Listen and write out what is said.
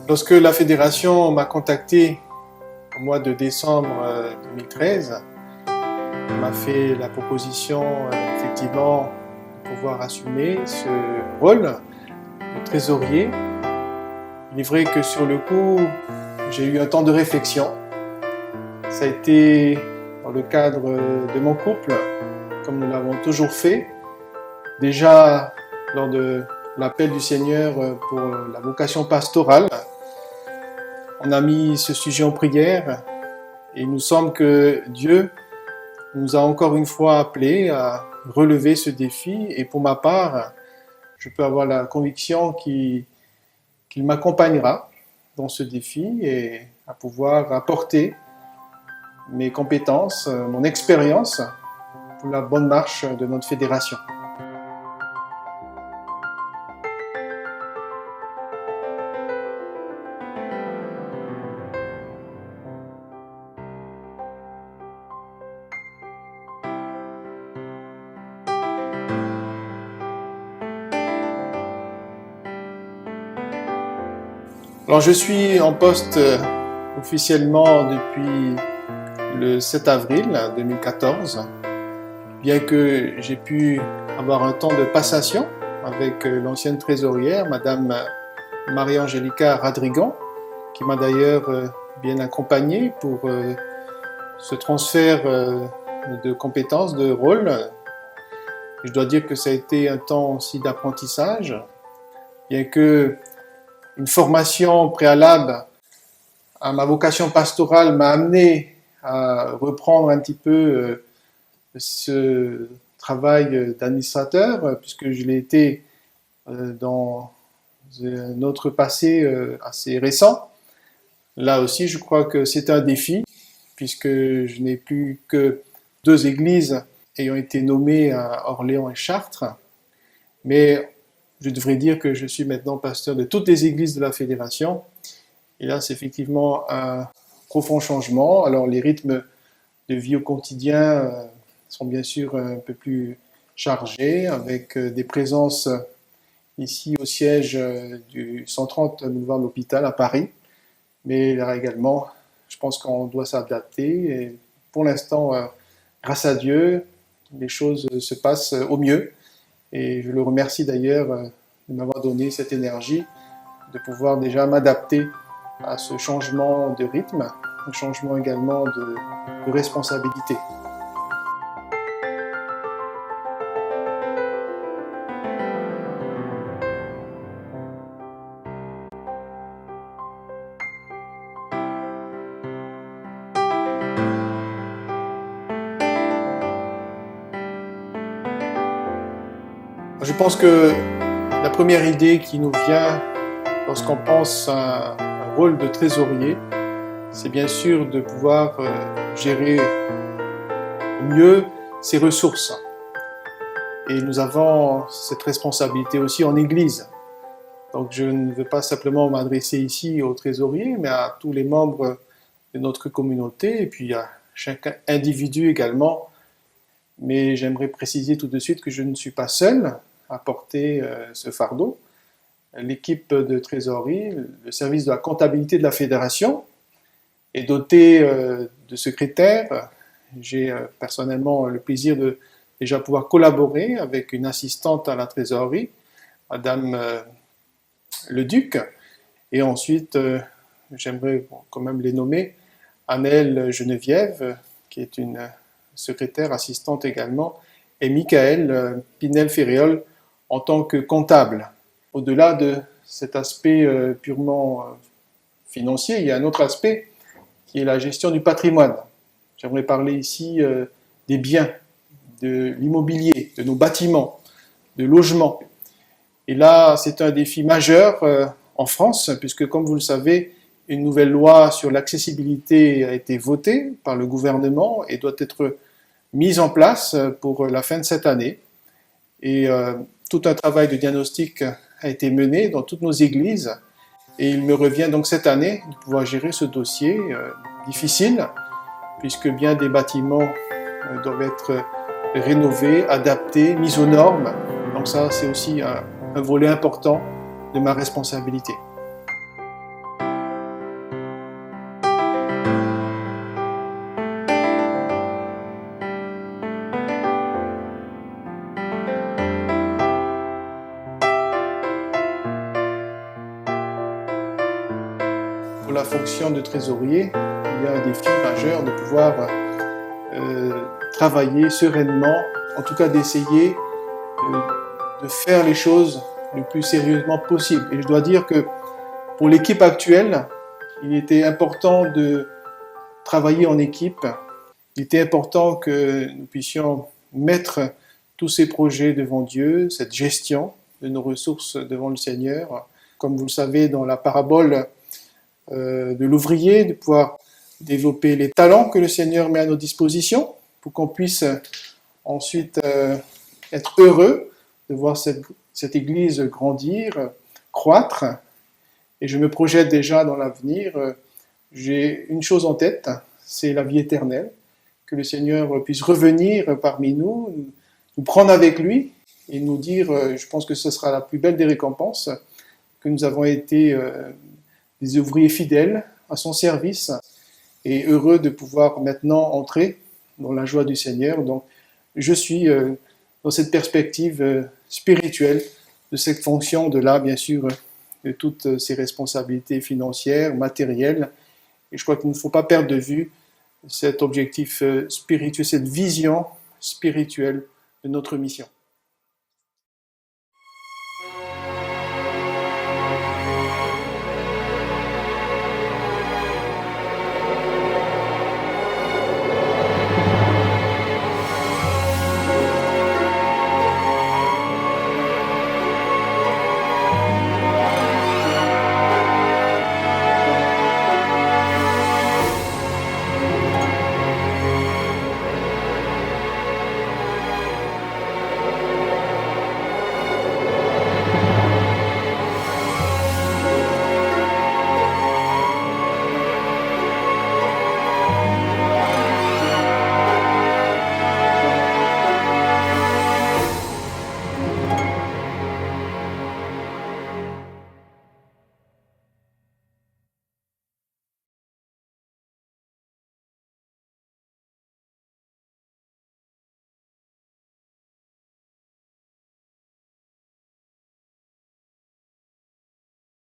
Lorsque la fédération m'a contacté au mois de décembre 2013, elle m'a fait la proposition effectivement de pouvoir assumer ce rôle de trésorier. Il est vrai que sur le coup, j'ai eu un temps de réflexion. Ça a été dans le cadre de mon couple, comme nous l'avons toujours fait. Déjà lors de l'appel du Seigneur pour la vocation pastorale, on a mis ce sujet en prière et il nous semble que Dieu nous a encore une fois appelés à relever ce défi. Et pour ma part, je peux avoir la conviction qu'il m'accompagnera dans ce défi et à pouvoir apporter mes compétences, mon expérience pour la bonne marche de notre fédération. Alors je suis en poste officiellement depuis le 7 avril 2014, bien que j'ai pu avoir un temps de passation avec l'ancienne trésorière, Madame Marie-Angélica Radrigan, qui m'a d'ailleurs bien accompagné pour ce transfert de compétences, de rôle. Je dois dire que ça a été un temps aussi d'apprentissage, bien que une formation préalable à ma vocation pastorale m'a amené à reprendre un petit peu ce travail d'administrateur, puisque je l'ai été dans un autre passé assez récent. Là aussi, je crois que c'est un défi, puisque je n'ai plus que 2 églises ayant été nommées à Orléans et Chartres, mais je devrais dire que je suis maintenant pasteur de toutes les églises de la fédération. Et là, c'est effectivement un profond changement. Alors, les rythmes de vie au quotidien sont bien sûr un peu plus chargés, avec des présences ici au siège du 130 boulevard de l'Hôpital à Paris. Mais là également, je pense qu'on doit s'adapter. Et pour l'instant, grâce à Dieu, les choses se passent au mieux. Et je le remercie d'ailleurs de m'avoir donné cette énergie, de pouvoir déjà m'adapter à ce changement de rythme, un changement également de responsabilité. Je pense que la première idée qui nous vient lorsqu'on pense à un rôle de trésorier, c'est bien sûr de pouvoir gérer mieux ses ressources. Et nous avons cette responsabilité aussi en Église. Donc je ne veux pas simplement m'adresser ici aux trésoriers, mais à tous les membres de notre communauté, et puis à chaque individu également. Mais j'aimerais préciser tout de suite que je ne suis pas seul à porter ce fardeau. L'équipe de trésorerie, le service de la comptabilité de la fédération, est doté de secrétaires. J'ai personnellement le plaisir de déjà pouvoir collaborer avec une assistante à la trésorerie, Madame Leduc, et ensuite, j'aimerais quand même les nommer, Annelle Geneviève, qui est une secrétaire assistante également, et Michael Pinel-Ferréol en tant que comptable. Au-delà de cet aspect purement financier, il y a un autre aspect qui est la gestion du patrimoine. J'aimerais parler ici des biens, de l'immobilier, de nos bâtiments, de logements. Et là, c'est un défi majeur en France, puisque comme vous le savez, une nouvelle loi sur l'accessibilité a été votée par le gouvernement et doit être mise en place pour la fin de cette année. Et tout un travail de diagnostic a été mené dans toutes nos églises. Et il me revient donc cette année de pouvoir gérer ce dossier difficile, puisque bien des bâtiments doivent être rénovés, adaptés, mis aux normes. Donc ça, c'est aussi un volet important de ma responsabilité. pour la fonction de trésorier, il y a un défi majeur de pouvoir travailler sereinement, en tout cas d'essayer de faire les choses le plus sérieusement possible. Et je dois dire que pour l'équipe actuelle, il était important de travailler en équipe. Il était important que nous puissions mettre tous ces projets devant Dieu, cette gestion de nos ressources devant le Seigneur. Comme vous le savez, dans la parabole de l'ouvrier, de pouvoir développer les talents que le Seigneur met à nos dispositions pour qu'on puisse ensuite être heureux de voir cette Église grandir, croître. Et je me projette déjà dans l'avenir. J'ai une chose en tête, c'est la vie éternelle. Que le Seigneur puisse revenir parmi nous, nous prendre avec lui et nous dire, je pense que ce sera la plus belle des récompenses, que nous avons été des ouvriers fidèles à son service et heureux de pouvoir maintenant entrer dans la joie du Seigneur. Donc, je suis dans cette perspective spirituelle de cette fonction, au-delà, bien sûr, de toutes ces responsabilités financières, matérielles. Et je crois qu'il ne faut pas perdre de vue cet objectif spirituel, cette vision spirituelle de notre mission.